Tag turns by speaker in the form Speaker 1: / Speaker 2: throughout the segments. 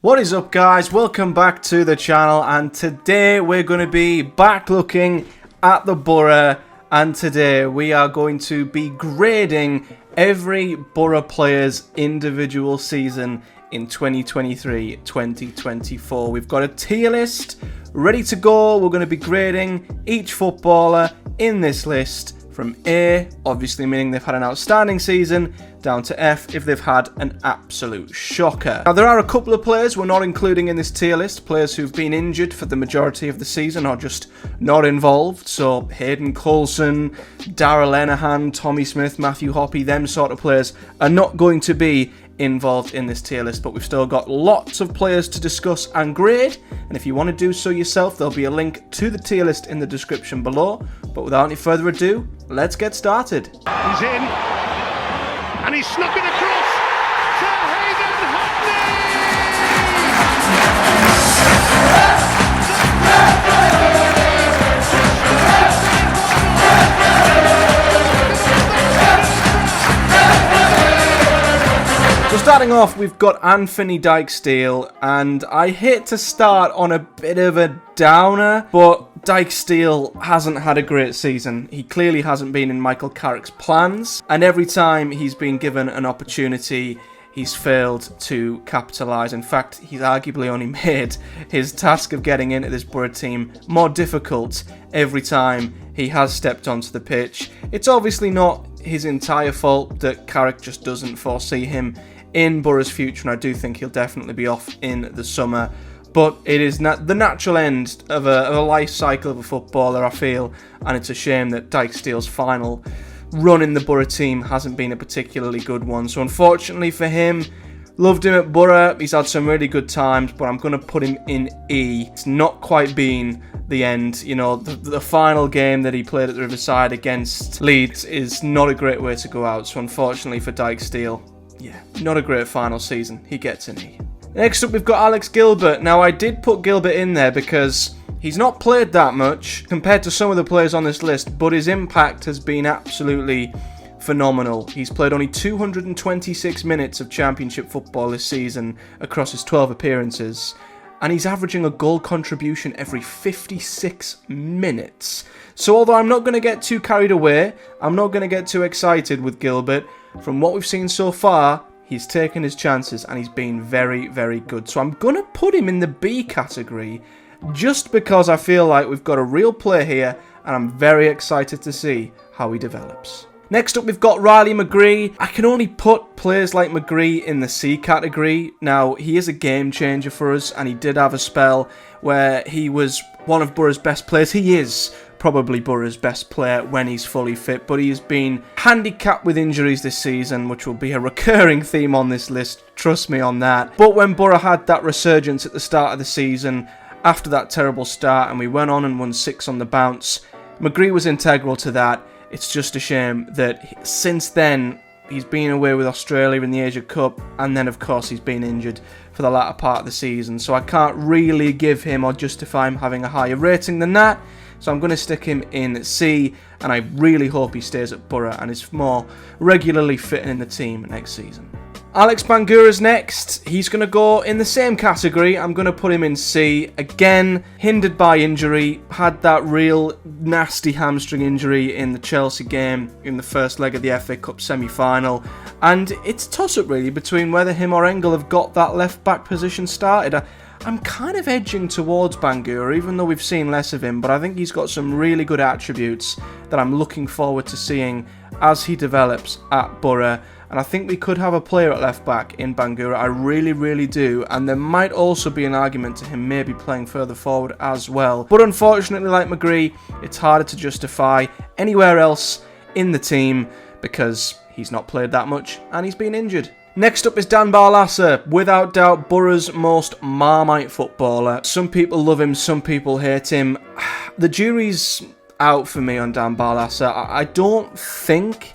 Speaker 1: What is up, guys? Welcome back to the channel, and today we're going to be back looking at the Boro, and today we are going to be grading every Boro player's individual season in 2023-2024. We've got a tier list ready to go. We're going to be grading each footballer in this list from A, obviously meaning they've had an outstanding season, down to F if they've had an absolute shocker. Now, there are a couple of players we're not including in this tier list, players who've been injured for the majority of the season or just not involved. So Hayden Hackney, Darrell Lenihan, Tommy Smith, Matthew Hoppy, them sort of players are not going to be involved in this tier list, but we've still got lots of players to discuss and grade, and if you want to do so yourself, there'll be a link to the tier list in the description below. But without any further ado, let's get started.
Speaker 2: He's in, and he's snuck it across to Hayden Hackney!
Speaker 1: So starting off, we've got Anfernee Dijksteel, and I hate to start on a bit of a downer, but Dijksteel hasn't had a great season. He clearly hasn't been in Michael Carrick's plans, and every time he's been given an opportunity, he's failed to capitalise. In fact, he's arguably only made his task of getting into this Boro team more difficult every time he has stepped onto the pitch. It's obviously not his entire fault that Carrick just doesn't foresee him in Boro's future, and I do think he'll definitely be off in the summer. But it is the natural end of a life cycle of a footballer, I feel, and it's a shame that Dijksteel's final run in the Boro team hasn't been a particularly good one. So unfortunately for him, loved him at Boro, he's had some really good times, but I'm going to put him in E. It's not quite been the end. You know, the final game that he played at the Riverside against Leeds is not a great way to go out. So unfortunately for Dijksteel, yeah, not a great final season. He gets an E. Next up, we've got Gilbert. Now, I did put Gilbert in there because he's not played that much compared to some of the players on this list, but his impact has been absolutely phenomenal. He's played only 226 minutes of Championship football this season across his 12 appearances, and he's averaging a goal contribution every 56 minutes. So although I'm not going to get too carried away, I'm not going to get too excited with Gilbert, from what we've seen so far, he's taken his chances and he's been very, very good. So I'm going to put him in the B category just because I feel like we've got a real player here and I'm very excited to see how he develops. Next up, we've got McGree. I can only put players like McGree in the C category. Now, he is a game changer for us, and he did have a spell where he was one of Boro's best players. He is probably Boro's best player when he's fully fit, but he's been handicapped with injuries this season, which will be a recurring theme on this list, trust me on that. But when Boro had that resurgence at the start of the season, after that terrible start, and we went on and won 6 on the bounce, McGree was integral to that. It's just a shame that since then, he's been away with Australia in the Asia Cup, and then of course he's been injured for the latter part of the season, so I can't really give him or justify him having a higher rating than that. So I'm going to stick him in C, and I really hope he stays at Boro and is more regularly fitting in the team next season. Bangura's next. He's going to go in the same category. I'm going to put him in C. Again, hindered by injury. Had that real nasty hamstring injury in the Chelsea game in the first leg of the FA Cup semi-final. And it's a toss-up really between whether him or Engel have got that left-back position started. I'm kind of edging towards Bangura, even though we've seen less of him, but I think he's got some really good attributes that I'm looking forward to seeing as he develops at Boro. And I think we could have a player at left back in Bangura. I really, really do. And there might also be an argument to him maybe playing further forward as well. But unfortunately, like McGree, it's harder to justify anywhere else in the team because he's not played that much and he's been injured. Next up is Barlaser, without doubt Boro's most Marmite footballer. Some people love him, some people hate him. The jury's out for me on Barlaser. I don't think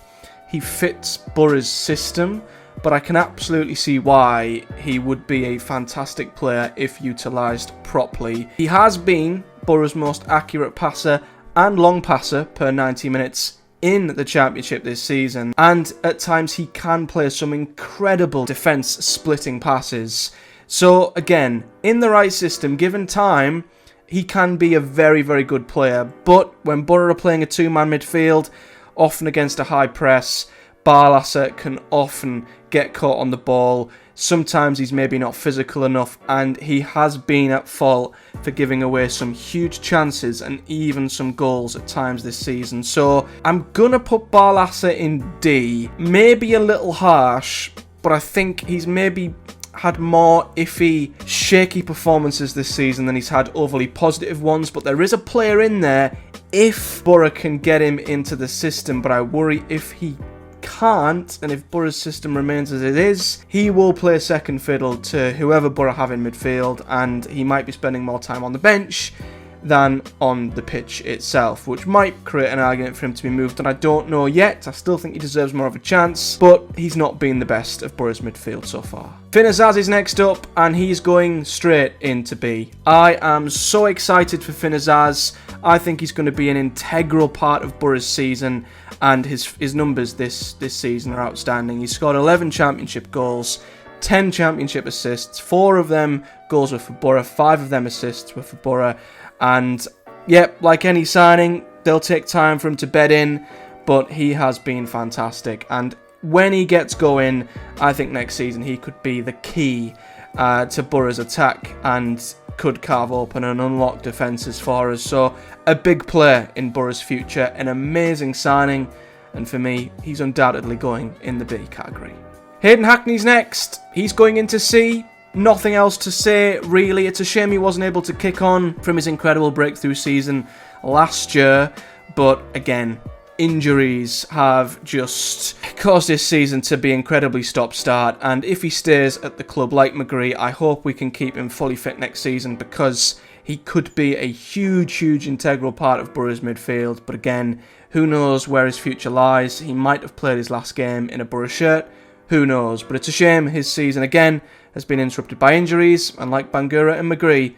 Speaker 1: he fits Boro's system, but I can absolutely see why he would be a fantastic player if utilised properly. He has been Boro's most accurate passer and long passer per 90 minutes in the Championship this season, and at times he can play some incredible defence splitting passes. So again, in the right system, given time, he can be a very, very good player. But when Boro are playing a two-man midfield, often against a high press, Barlaser can often get caught on the ball. Sometimes he's maybe not physical enough, and he has been at fault for giving away some huge chances and even some goals at times this season. So I'm going to put Barlaser in D. Maybe a little harsh, but I think he's maybe had more iffy, shaky performances this season than he's had overly positive ones. But there is a player in there if Boro can get him into the system, but I worry if he can't, and if Boro's system remains as it is, he will play second fiddle to whoever Boro have in midfield, and he might be spending more time on the bench than on the pitch itself, which might create an argument for him to be moved, and I don't know yet. I still think he deserves more of a chance, but he's not been the best of Boro's midfield so far. Azaz is next up, and he's going straight into B. I am so excited for Azaz. I think he's going to be an integral part of Boro's season, and his numbers this season are outstanding. He's scored 11 championship goals, 10 championship assists, 4 of them goals were for Boro, 5 of them assists were for Boro. And, yep, like any signing, they'll take time for him to bed in, but he has been fantastic. And when he gets going, I think next season he could be the key to Boro's attack and could carve open and unlock defences for us. So, a big player in Boro's future, an amazing signing, and for me, he's undoubtedly going in the B category. Hayden Hackney's next. He's going into C. Nothing else to say, really. It's a shame he wasn't able to kick on from his incredible breakthrough season last year. But again, injuries have just caused this season to be incredibly stop-start. And if he stays at the club like McGree, I hope we can keep him fully fit next season, because he could be a huge, huge integral part of Boro's midfield. But again, who knows where his future lies. He might have played his last game in a Boro shirt. Who knows? But it's a shame his season, again, has been interrupted by injuries, and like Bangura and McGree,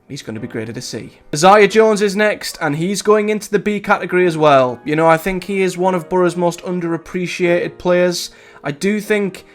Speaker 1: he's going to be graded a C. Isaiah Jones is next, and he's going into the B category as well. You know, I think he is one of Boro's most underappreciated players. I do think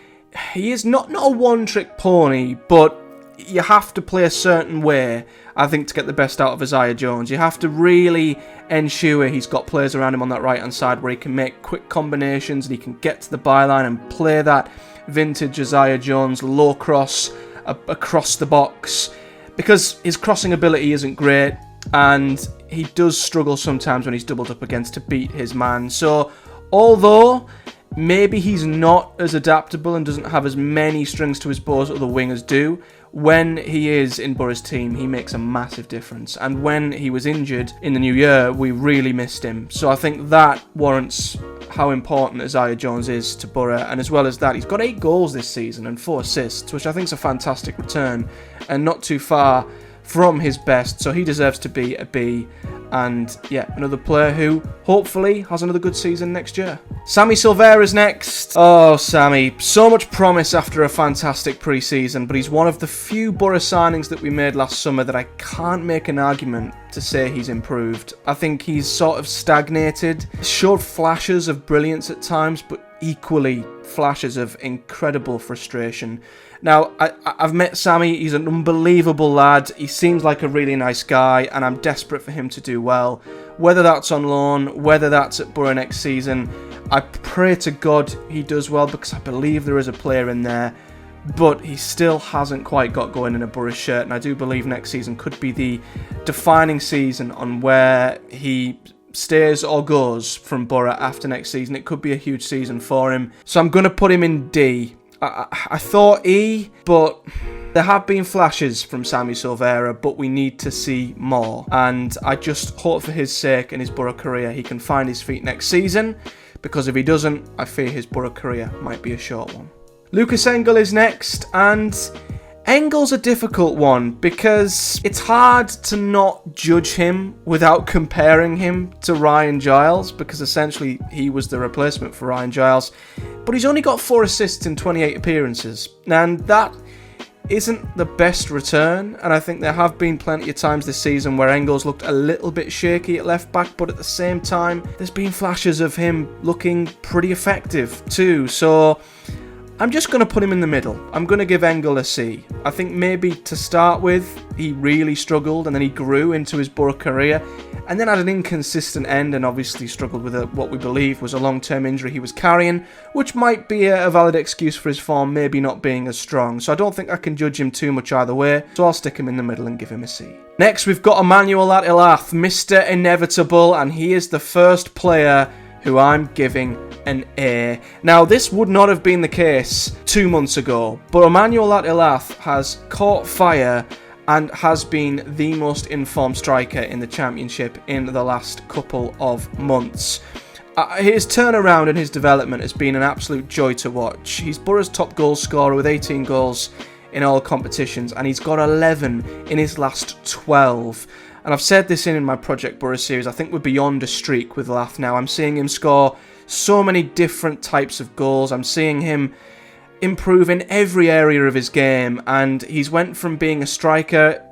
Speaker 1: he is not a one-trick pony, but you have to play a certain way, I think, to get the best out of Isaiah Jones. You have to really ensure he's got players around him on that right-hand side where he can make quick combinations and he can get to the byline and play that vintage Isaiah Jones low cross across the box, because his crossing ability isn't great and he does struggle sometimes when he's doubled up against to beat his man. So although maybe he's not as adaptable and doesn't have as many strings to his bow as other wingers do, when he is in Boro's team, he makes a massive difference. And when he was injured in the new year, we really missed him. So I think that warrants how important Isaiah Jones is to Boro. And as well as that, he's got 8 goals this season and 4 assists, which I think is a fantastic return and not too far from his best. So he deserves to be a B. And yeah, another player who hopefully has another good season next year. Sammy Silvera is next. Oh, Sammy, so much promise after a fantastic pre-season, but he's one of the few Boro signings that we made last summer that I can't make an argument to say he's improved. I think he's sort of stagnated, showed flashes of brilliance at times, but equally flashes of incredible frustration. Now, I've met Sammy. He's an unbelievable lad. He seems like a really nice guy, and I'm desperate for him to do well. Whether that's on loan, whether that's at Boro next season, I pray to God he does well, because I believe there is a player in there. But he still hasn't quite got going in a Boro shirt, and I do believe next season could be the defining season on where he stays or goes from Boro after next season. It could be a huge season for him. So I'm going to put him in D. I thought E, but there have been flashes from Sammy Silvera, but we need to see more. And I just hope for his sake and his Boro career he can find his feet next season, because if he doesn't, I fear his Boro career might be a short one. Lukas Engel is next, and Engel's a difficult one because it's hard to not judge him without comparing him to Ryan Giles, because essentially he was the replacement for Ryan Giles. But he's only got 4 assists in 28 appearances, and that isn't the best return. And I think there have been plenty of times this season where Engel's looked a little bit shaky at left back, but at the same time, there's been flashes of him looking pretty effective too. So I'm just going to put him in the middle. I'm going to give Engel a C. I think maybe to start with, he really struggled and then he grew into his Boro career and then had an inconsistent end and obviously struggled with what we believe was a long-term injury he was carrying, which might be a valid excuse for his form maybe not being as strong. So I don't think I can judge him too much either way, so I'll stick him in the middle and give him a C. Next, we've got Emmanuel at Lath, Mr. Inevitable, and he is the first player who I'm giving an A. Now, this would not have been the case 2 months ago, but Emmanuel at Lath has caught fire and has been the most informed striker in the Championship in the last couple of months. His turnaround and his development has been an absolute joy to watch. He's Boro's top goal scorer with 18 goals in all competitions, and he's got 11 in his last 12. And I've said this in my Project Boro series, I think we're beyond a streak with Lath now. I'm seeing him score so many different types of goals. I'm seeing him improve in every area of his game, and he's went from being a striker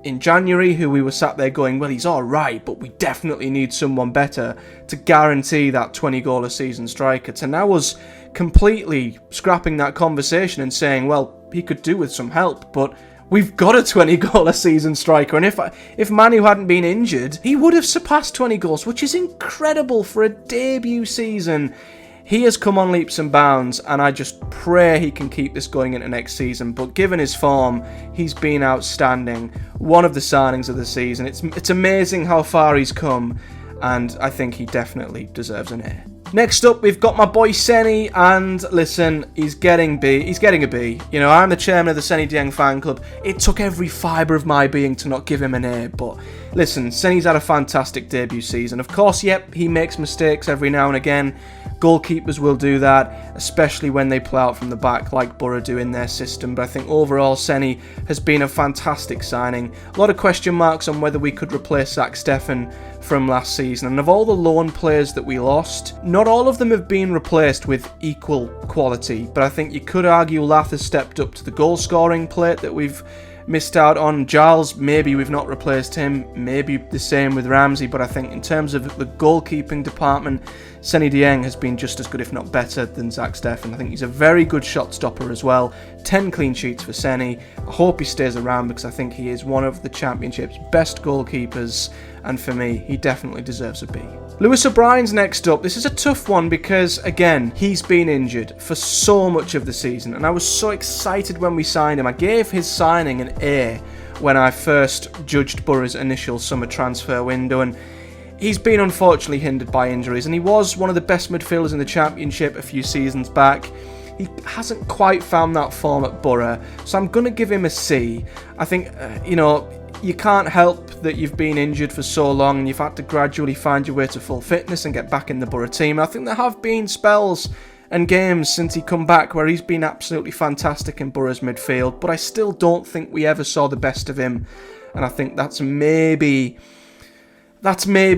Speaker 1: in January who we were sat there going, well, he's alright, but we definitely need someone better to guarantee that 20 goal a season striker, to now us completely scrapping that conversation and saying, well, he could do with some help, but we've got a 20 goal a season striker, and if Manu hadn't been injured, he would have surpassed 20 goals, which is incredible for a debut season. He has come on leaps and bounds, and I just pray he can keep this going into next season. But given his form, he's been outstanding. One of the signings of the season. It's amazing how far he's come, and I think he definitely deserves an A. Next up, we've got my boy Seny, and listen, he's getting a B. You know, I'm the chairman of the Seny Dieng fan club. It took every fibre of my being to not give him an A, but listen, Seny's had a fantastic debut season. Of course, yep, he makes mistakes every now and again. Goalkeepers will do that, especially when they play out from the back like Boro do in their system, but I think overall Seny has been a fantastic signing. A lot of question marks on whether we could replace Zach Stefan from last season, and of all the loan players that we lost, not all of them have been replaced with equal quality, but I think you could argue Lath has stepped up to the goal scoring plate that we've missed out on. Giles, maybe we've not replaced him, maybe the same with Ramsey, but I think in terms of the goalkeeping department, Seny Dieng has been just as good, if not better, than Zach Stefan. I think he's a very good shot stopper as well. 10 clean sheets for Seny. I hope he stays around because I think he is one of the Championship's best goalkeepers, and for me, he definitely deserves a B. Lewis O'Brien's next up. This is a tough one because, again, he's been injured for so much of the season, and I was so excited when we signed him. I gave his signing an A when I first judged Boro's initial summer transfer window, and he's been unfortunately hindered by injuries, and he was one of the best midfielders in the Championship a few seasons back. He hasn't quite found that form at Boro, so I'm going to give him a C. I think, you can't help that you've been injured for so long and you've had to gradually find your way to full fitness and get back in the Boro team. I think there have been spells and games since he come back where he's been absolutely fantastic in Boro's midfield, but I still don't think we ever saw the best of him, and I think that's maybe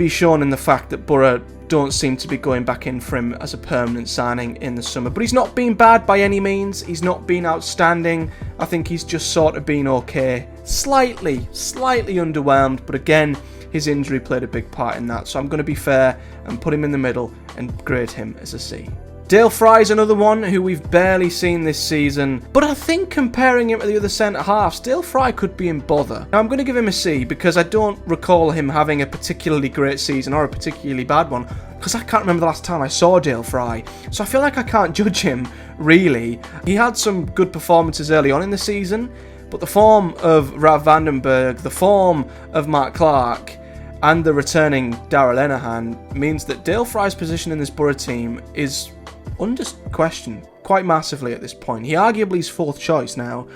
Speaker 1: shown in the fact that Boro don't seem to be going back in for him as a permanent signing in the summer. But he's not been bad by any means. He's not been outstanding. I think he's just sort of been okay. Slightly underwhelmed, but again, his injury played a big part in that. So I'm going to be fair and put him in the middle and grade him as a C. Dael Fry is another one who we've barely seen this season, but I think comparing him to the other centre-halves, Dael Fry could be in bother. Now I'm going to give him a C because I don't recall him having a particularly great season or a particularly bad one, because I can't remember the last time I saw Dael Fry, so I feel like I can't judge him, really. He had some good performances early on in the season, but the form of Rav Van Den Berg, the form of Clarke, and the returning Darragh Lenihan means that Dael Fry's position in this Boro team is under question quite massively at this point. He arguably is fourth choice now,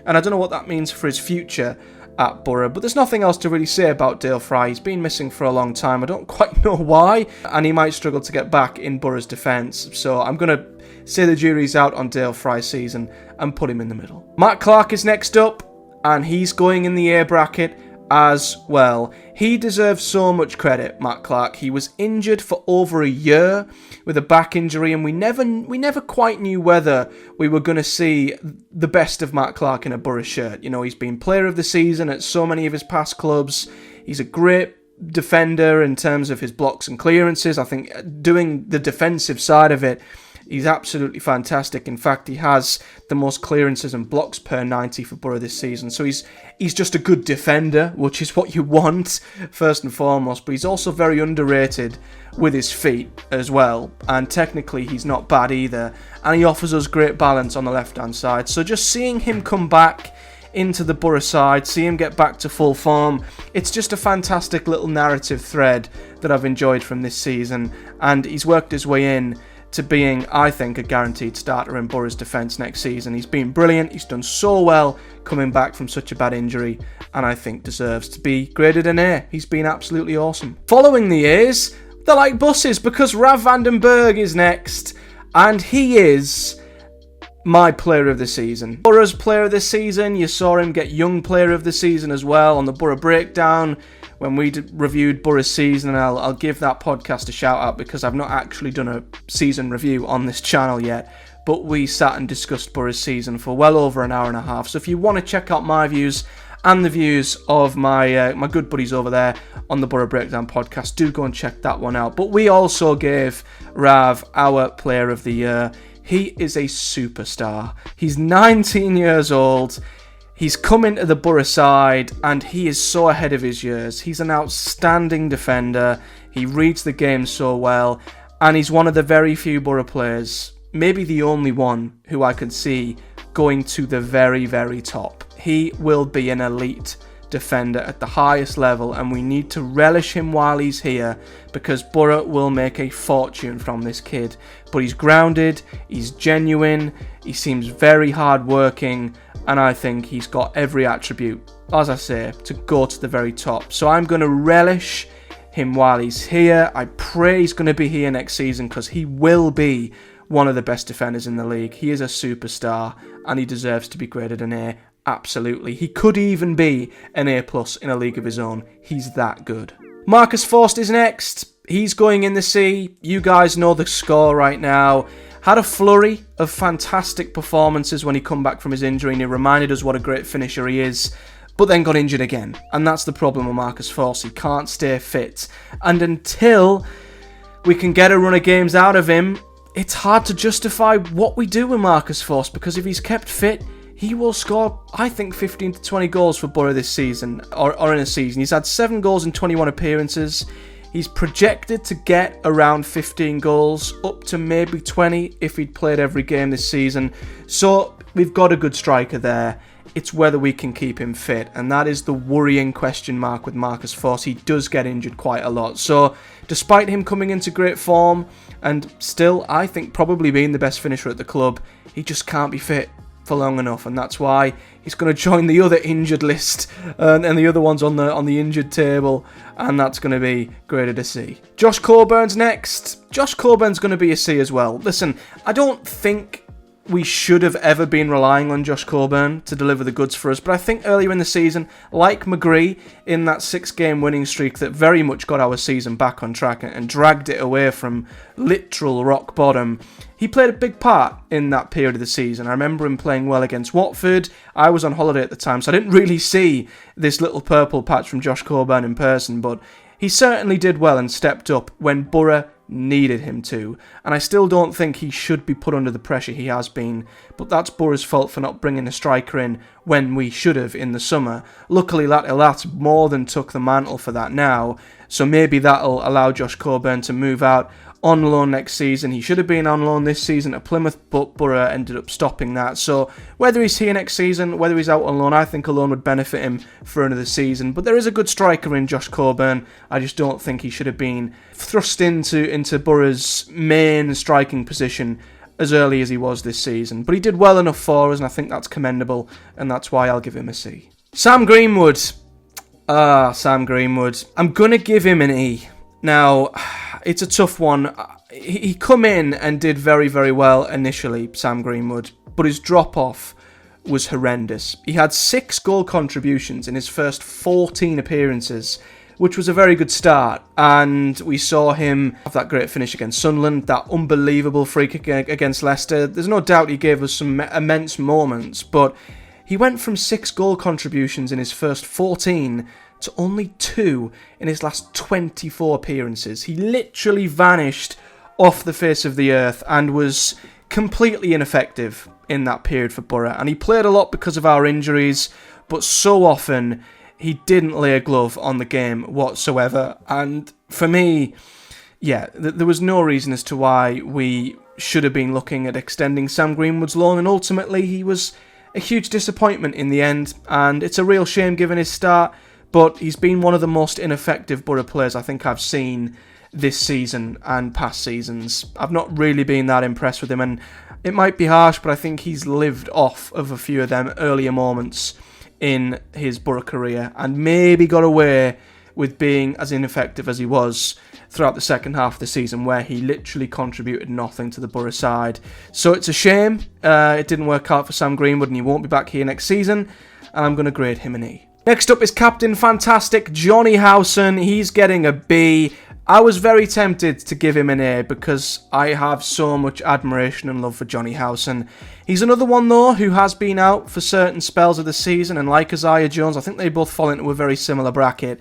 Speaker 1: and I don't know what that means for his future at Boro, but there's nothing else to really say about Dael Fry. He's been missing for a long time. I don't quite know why, and he might struggle to get back in Boro's defence, so I'm going to say the jury's out on Dael Fry's season and put him in the middle. Clarke is next up, and he's going in the A bracket as well. He deserves so much credit, Clarke. He was injured for over a year with a back injury, and we never quite knew whether we were going to see the best of Clarke in a Boro shirt. You know, he's been player of the season at so many of his past clubs. He's a great defender in terms of his blocks and clearances. I think doing the defensive side of it He's absolutely fantastic. In fact, he has the most clearances and blocks per 90 for Boro this season. So he's just a good defender, which is what you want, first and foremost. But he's also very underrated with his feet as well. And technically, he's not bad either. And he offers us great balance on the left-hand side. So just seeing him come back into the Boro side, see him get back to full form, it's just a fantastic little narrative thread that I've enjoyed from this season. And he's worked his way in to being, I think, a guaranteed starter in Boro's defence next season. He's been brilliant. He's done so well coming back from such a bad injury, and I think deserves to be graded an A. He's been absolutely awesome. Following the A's, they're like buses, because Rav Van Den Berg is next, and he is my player of the season. Boro's player of the season. You saw him get young player of the season as well on the Boro breakdown when we reviewed Boro's season, and I'll give that podcast a shout out because I've not actually done a season review on this channel yet, but we sat and discussed Boro's season for well over an hour and a half. So if you want to check out my views and the views of my good buddies over there on the Boro Breakdown podcast, do go and check that one out. But we also gave Rav our player of the year. He is a superstar. He's 19 years old. He's come into the Boro side and he is so ahead of his years. He's an outstanding defender. He reads the game so well, and he's one of the very few Boro players, maybe the only one, who I could see going to the very, very top. He will be an elite defender at the highest level, and we need to relish him while he's here because Boro will make a fortune from this kid. But he's grounded, he's genuine, he seems very hard-working, and I think he's got every attribute, as I say, to go to the very top. So I'm going to relish him while he's here. I pray he's going to be here next season because he will be one of the best defenders in the league. He is a superstar and he deserves to be graded an A. Absolutely. He could even be an A+ in a league of his own. He's that good. Marcus Forss is next. He's going in the C. You guys know the score right now. Had a flurry of fantastic performances when he come back from his injury, and he reminded us what a great finisher he is, but then got injured again. And that's the problem with Marcus Forss. He can't stay fit. And until we can get a run of games out of him, it's hard to justify what we do with Marcus Forss, because if he's kept fit, he will score, I think, 15 to 20 goals for Boro this season, or in a season. He's had 7 goals in 21 appearances. He's projected to get around 15 goals, up to maybe 20 if he'd played every game this season. So we've got a good striker there. It's whether we can keep him fit, and that is the worrying question mark with Marcus Forss. He does get injured quite a lot. So despite him coming into great form, and still, I think, probably being the best finisher at the club, he just can't be fit for long enough, and that's why he's going to join the other injured list and the other ones on the injured table, and that's going to be graded a C. Josh Coburn's next. Josh Coburn's going to be a C as well. Listen, I don't think we should have ever been relying on Josh Coburn to deliver the goods for us, but I think earlier in the season, like McGree in that 6-game winning streak that very much got our season back on track and dragged it away from literal rock bottom, he played a big part in that period of the season. I remember him playing well against Watford. I was on holiday at the time, so I didn't really see this little purple patch from Josh Coburn in person, but he certainly did well and stepped up when Boro needed him to, and I still don't think he should be put under the pressure he has been, but that's Boro's fault for not bringing a striker in when we should have in the summer. Luckily, Latte more than took the mantle for that now, so maybe that'll allow Josh Coburn to move out on loan next season. He should have been on loan this season at Plymouth, but Boro ended up stopping that. So whether he's here next season, whether he's out on loan, I think a loan would benefit him for another season. But there is a good striker in Josh Coburn. I just don't think he should have been thrust into Boro's main striking position as early as he was this season. But he did well enough for us, and I think that's commendable, and that's why I'll give him a C. Sam Greenwood. Sam Greenwood. I'm going to give him an E. Now, it's a tough one. He come in and did very, very well initially, Sam Greenwood, but his drop-off was horrendous. He had 6 goal contributions in his first 14 appearances, which was a very good start, and we saw him have that great finish against Sunderland, that unbelievable free kick against Leicester. There's no doubt he gave us some immense moments, but he went from 6 goal contributions in his first 14 to only 2 in his last 24 appearances. He literally vanished off the face of the earth and was completely ineffective in that period for Boro. And he played a lot because of our injuries, but so often he didn't lay a glove on the game whatsoever. And for me, yeah, there was no reason as to why we should have been looking at extending Sam Greenwood's loan, and ultimately he was a huge disappointment in the end, and it's a real shame given his start, but he's been one of the most ineffective Boro players I think I've seen this season and past seasons. I've not really been that impressed with him, and it might be harsh, but I think he's lived off of a few of them earlier moments in his Boro career and maybe got away with being as ineffective as he was throughout the second half of the season, where he literally contributed nothing to the Boro side. So it's a shame it didn't work out for Sam Greenwood, and he won't be back here next season, and I'm going to grade him an E. Next up is Captain Fantastic Jonny Howson. He's getting a B. I was very tempted to give him an A because I have so much admiration and love for Jonny Howson. He's another one, though, who has been out for certain spells of the season, and like Isaiah Jones, I think they both fall into a very similar bracket.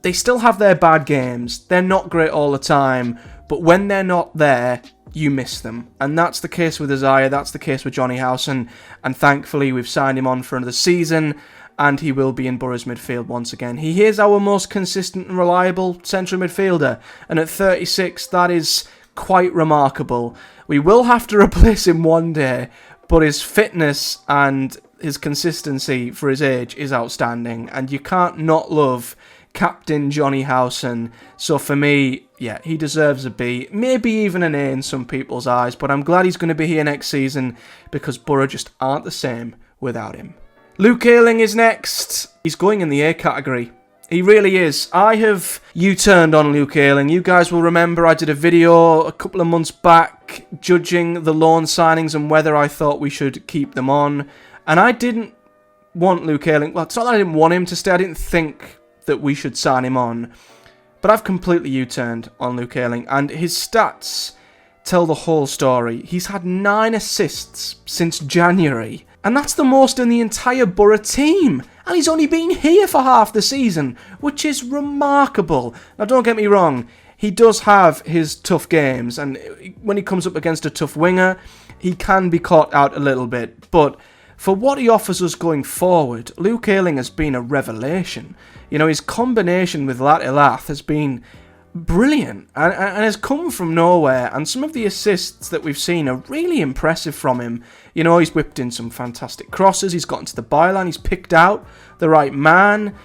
Speaker 1: They still have their bad games. They're not great all the time, but when they're not there, you miss them. And that's the case with Isaiah, that's the case with Jonny Howson, and thankfully we've signed him on for another season, and he will be in Boro's midfield once again. He is our most consistent and reliable central midfielder, and at 36, that is quite remarkable. We will have to replace him one day, but his fitness and his consistency for his age is outstanding, and you can't not love Captain Jonny Howson. So for me, yeah, he deserves a B, maybe even an A in some people's eyes, but I'm glad he's going to be here next season because Boro just aren't the same without him. Luke Ayling is next. He's going in the A category. He really is. I have U-turned on Luke Ayling. You guys will remember I did a video a couple of months back judging the loan signings and whether I thought we should keep them on. And I didn't want Luke Ayling. Well, it's not that I didn't want him to stay. I didn't think that we should sign him on. But I've completely U-turned on Luke Ayling, and his stats tell the whole story. He's had 9 assists since January, and that's the most in the entire Boro team. And he's only been here for half the season, which is remarkable. Now, don't get me wrong, he does have his tough games, and when he comes up against a tough winger, he can be caught out a little bit. But for what he offers us going forward, Luke Ayling has been a revelation. You know, his combination with Lath has been brilliant and has come from nowhere, and some of the assists that we've seen are really impressive from him. You know, he's whipped in some fantastic crosses, he's got into the byline, he's picked out the right man.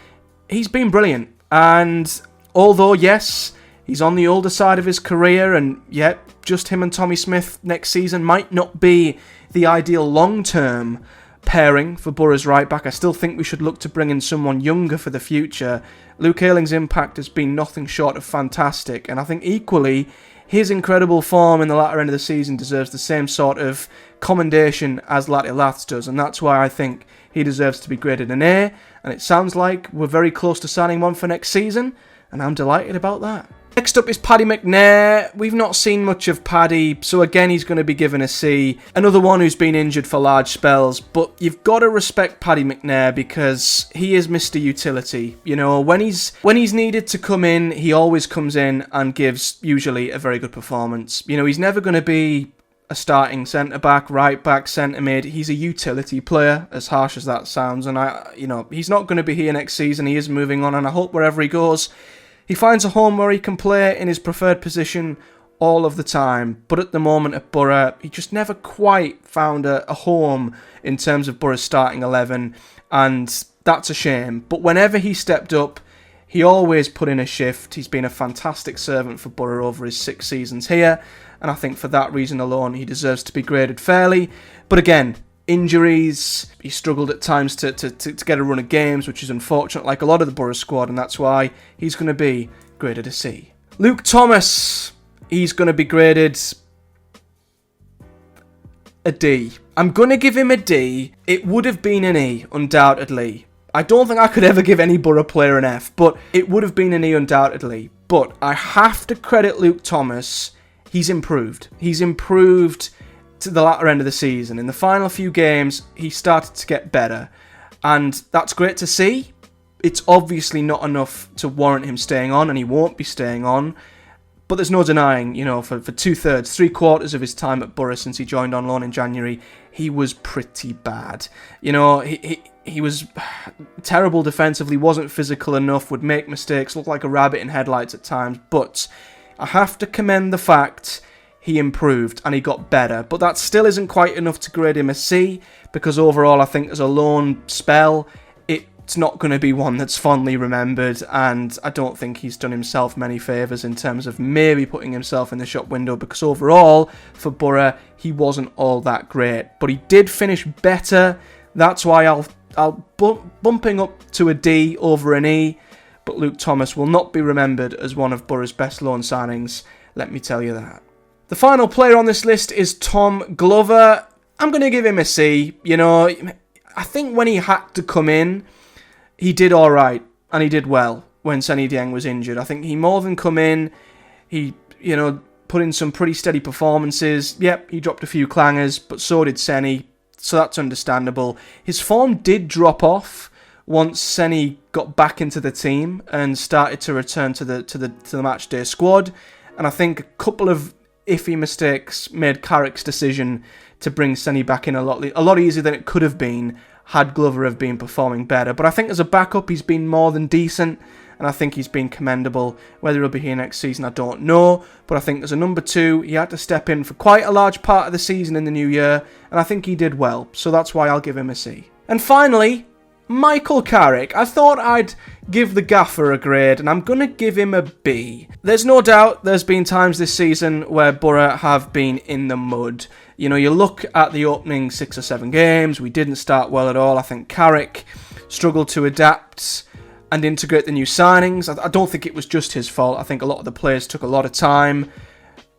Speaker 1: He's been brilliant, and although, yes, he's on the older side of his career, and yet just him and Tommy Smith next season might not be the ideal long-term pairing for Boro's right back, I still think we should look to bring in someone younger for the future. Luke Ayling's impact has been nothing short of fantastic, and I think equally his incredible form in the latter end of the season deserves the same sort of commendation as Lath's does, and that's why I think he deserves to be graded an A, and it sounds like we're very close to signing one for next season, and I'm delighted about that. Next up is Paddy McNair. We've not seen much of Paddy, so again he's going to be given a C. Another one who's been injured for large spells, but you've got to respect Paddy McNair because he is Mr. Utility. You know, when he's needed to come in, he always comes in and gives usually a very good performance. You know, he's never going to be a starting centre-back, right-back, centre-mid. He's a utility player, as harsh as that sounds, and he's not going to be here next season. He is moving on, and I hope wherever he goes, he finds a home where he can play in his preferred position all of the time. But at the moment at Boro, he just never quite found a home in terms of Boro's starting 11, and that's a shame. But whenever he stepped up, he always put in a shift. He's been a fantastic servant for Boro over his 6 seasons here, and I think for that reason alone, he deserves to be graded fairly. But again, injuries, he struggled at times to get a run of games, which is unfortunate, like a lot of the Boro squad, and that's why he's going to be graded a C. Luke Thomas, he's going to be graded a D. I'm going to give him a D. It would have been an E, undoubtedly. I don't think I could ever give any Boro player an F, but it would have been an E, undoubtedly. But I have to credit Luke Thomas. He's improved. He's improved to the latter end of the season. In the final few games, he started to get better, and that's great to see. It's obviously not enough to warrant him staying on, and he won't be staying on, But there's no denying, for 2/3, 3/4 of his time at Boro since he joined on loan in January, he was pretty bad. He was terrible defensively, wasn't physical enough, would make mistakes, looked like a rabbit in headlights at times. But I have to commend the fact he improved and he got better. But that still isn't quite enough to grade him a C, because overall I think as a loan spell, it's not going to be one that's fondly remembered, and I don't think he's done himself many favours in terms of maybe putting himself in the shop window, because overall, for Boro, he wasn't all that great. But he did finish better. That's why I'll bumping up to a D over an E, but Luke Thomas will not be remembered as one of Boro's best loan signings, let me tell you that. The final player on this list is Tom Glover. I'm going to give him a C. I think when he had to come in, he did all right, and he did well when Seny Dieng was injured. I think he more than come in. He, put in some pretty steady performances. Yep, he dropped a few clangers, but so did Seny, so that's understandable. His form did drop off once Seny got back into the team and started to return to the match day squad, and I think a couple of iffy mistakes made Carrick's decision to bring Seny back in a lot easier than it could have been had Glover have been performing better. But I think as a backup, he's been more than decent, and I think he's been commendable. Whether he'll be here next season, I don't know. But I think as a number 2, he had to step in for quite a large part of the season in the new year, and I think he did well. So that's why I'll give him a C. And finally, Michael Carrick. I thought I'd give the gaffer a grade, and I'm going to give him a B. There's no doubt there's been times this season where Boro have been in the mud. You look at the opening 6 or 7 games, we didn't start well at all. I think Carrick struggled to adapt and integrate the new signings. I don't think it was just his fault. I think a lot of the players took a lot of time,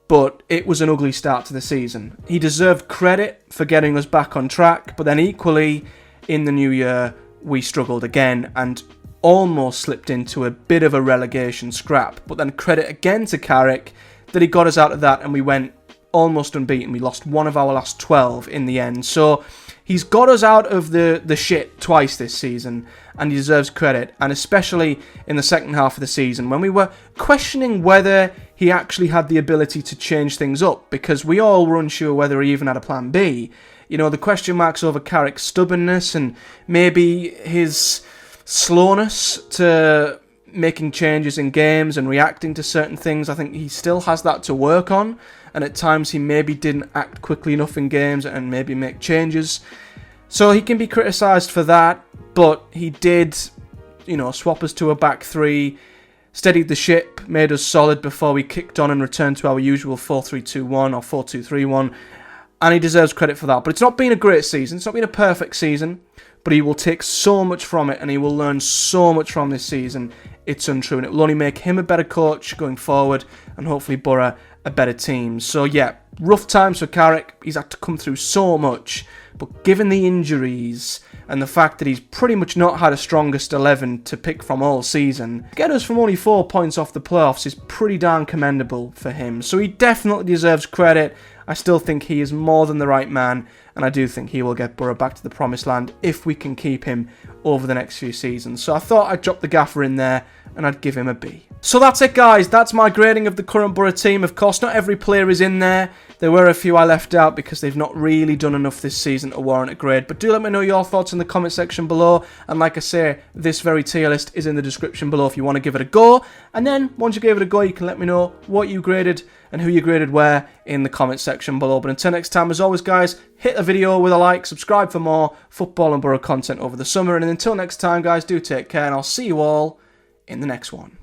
Speaker 1: but it was an ugly start to the season. He deserved credit for getting us back on track, but then equally, in the new year, we struggled again and almost slipped into a bit of a relegation scrap. But then credit again to Carrick that he got us out of that, and we went almost unbeaten. We lost one of our last 12 in the end. So he's got us out of the shit twice this season, and he deserves credit. And especially in the second half of the season, when we were questioning whether he actually had the ability to change things up, because we all were unsure whether he even had a plan B. The question marks over Carrick's stubbornness and maybe his slowness to making changes in games and reacting to certain things. I think he still has that to work on, and at times he maybe didn't act quickly enough in games and maybe make changes. So he can be criticised for that, but he did, swap us to a back 3, steadied the ship, made us solid before we kicked on and returned to our usual 4-3-2-1 or 4-2-3-1, and he deserves credit for that. But it's not been a great season, it's not been a perfect season, but he will take so much from it, and he will learn so much from this season. It's untrue, and it will only make him a better coach going forward, and hopefully Boro a better team. So yeah, rough times for Carrick. He's had to come through so much, but given the injuries and the fact that he's pretty much not had a strongest 11 to pick from all season, get us from only 4 points off the playoffs is pretty darn commendable for him. So he definitely deserves credit. I still think he is more than the right man, and I do think he will get Boro back to the promised land if we can keep him over the next few seasons. So I thought I'd drop the gaffer in there, and I'd give him a B. So that's it, guys. That's my grading of the current Boro team. Of course, not every player is in there. There were a few I left out because they've not really done enough this season to warrant a grade. But do let me know your thoughts in the comment section below. And like I say, this very tier list is in the description below if you want to give it a go. And then, once you give it a go, you can let me know what you graded and who you graded where in the comment section below. But until next time, as always, guys, hit the video with a like, subscribe for more football and Boro content over the summer. And until next time, guys, do take care, and I'll see you all in the next one.